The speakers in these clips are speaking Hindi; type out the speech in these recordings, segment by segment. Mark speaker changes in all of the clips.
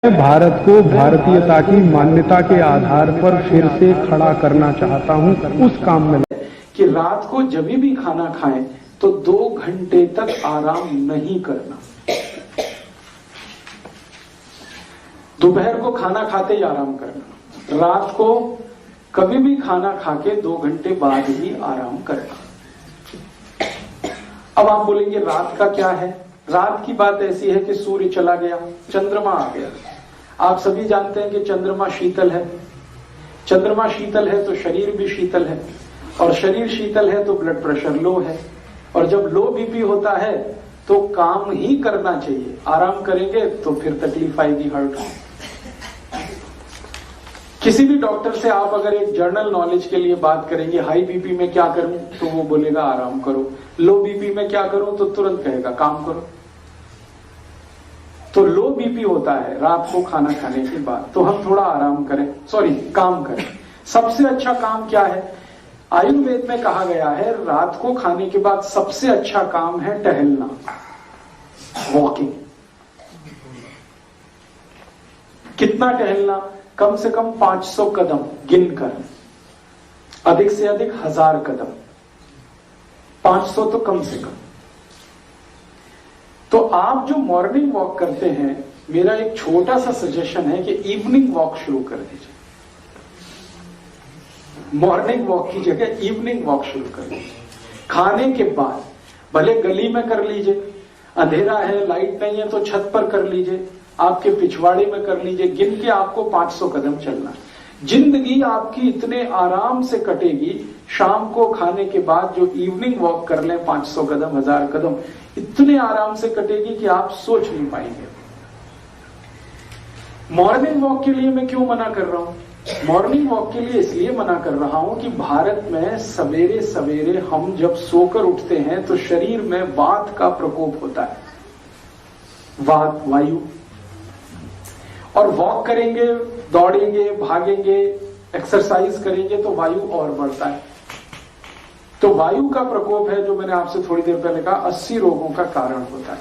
Speaker 1: भारत को भारतीयता की मान्यता के आधार पर फिर से खड़ा करना चाहता हूं। उस काम में
Speaker 2: कि रात को जब भी खाना खाएं तो 2 घंटे तक आराम नहीं करना। दोपहर को खाना खाते ही आराम करना, रात को कभी भी खाना खाके 2 घंटे बाद ही आराम करना। अब आप बोलेंगे रात का क्या है? रात की बात ऐसी है कि सूर्य चला गया, चंद्रमा आ गया। आप सभी जानते हैं कि चंद्रमा शीतल है। चंद्रमा शीतल है तो शरीर भी शीतल है, और शरीर शीतल है तो ब्लड प्रेशर लो है, और जब लो बीपी होता है तो काम ही करना चाहिए। आराम करेंगे तो फिर तकलीफ आएगी, हर्ट। किसी भी डॉक्टर से आप अगर एक जनरल नॉलेज के लिए बात करेंगे, हाई बीपी में क्या करूं, तो वो बोलेगा आराम करो। लो बीपी में क्या करूं, तो तुरंत कहेगा काम करो। तो लो बीपी होता है रात को खाना खाने के बाद, तो हम थोड़ा आराम करें, काम करें। सबसे अच्छा काम क्या है? आयुर्वेद में कहा गया है रात को खाने के बाद सबसे अच्छा काम है टहलना, वॉकिंग। कितना टहलना? कम से कम 500 कदम गिनकर, अधिक से अधिक 1000 कदम, 500 तो कम से कम। तो आप जो मॉर्निंग वॉक करते हैं, मेरा एक छोटा सा सजेशन है कि इवनिंग वॉक शुरू कर दीजिए। मॉर्निंग वॉक की जगह इवनिंग वॉक शुरू कर दीजिए। खाने के बाद भले गली में कर लीजिए, अंधेरा है, लाइट नहीं है तो छत पर कर लीजिए, आपके पिछवाड़े में कर लीजिए। गिन के आपको 500 कदम चलना। जिंदगी आपकी इतने आराम से कटेगी। शाम को खाने के बाद जो इवनिंग वॉक कर लें 500 कदम, 1000 कदम, इतने आराम से कटेगी कि आप सोच नहीं पाएंगे। मॉर्निंग वॉक के लिए मैं क्यों मना कर रहा हूं? मॉर्निंग वॉक के लिए इसलिए मना कर रहा हूं कि भारत में सवेरे सवेरे हम जब सोकर उठते हैं तो शरीर में वात का प्रकोप होता है, वात, वायु। और वॉक करेंगे, दौड़ेंगे, भागेंगे, एक्सरसाइज करेंगे तो वायु और बढ़ता है। तो वायु का प्रकोप है, जो मैंने आपसे थोड़ी देर पहले कहा, 80 रोगों का कारण होता है।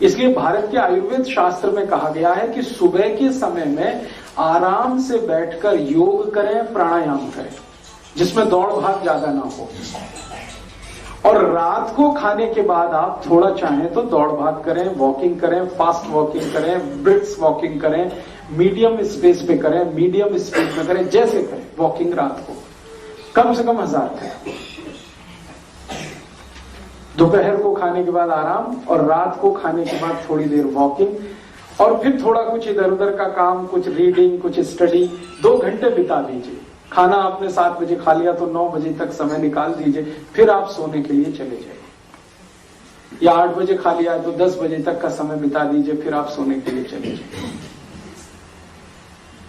Speaker 2: इसलिए भारत के आयुर्वेद शास्त्र में कहा गया है कि सुबह के समय में आराम से बैठकर योग करें, प्राणायाम करें, जिसमें दौड़ भाग ज्यादा ना हो। और रात को खाने के बाद आप थोड़ा चाहें तो दौड़ भाग करें, वॉकिंग करें, फास्ट वॉकिंग करें, ब्रिस्क वॉकिंग करें, मीडियम स्पेस पे करें, मीडियम स्पीड में करें, जैसे करें वॉकिंग रात को कम से कम 1000 करें। दोपहर को खाने के बाद आराम, और रात को खाने के बाद थोड़ी देर वॉकिंग, और फिर थोड़ा कुछ इधर उधर का काम, कुछ रीडिंग, कुछ स्टडी, 2 घंटे बिता दीजिए। खाना आपने 7 बजे खा लिया तो 9 बजे तक समय निकाल दीजिए, फिर आप सोने के लिए चले जाइए। या 8 बजे खा लिया तो 10 बजे तक का समय बिता दीजिए, फिर आप सोने के लिए चले जाइए।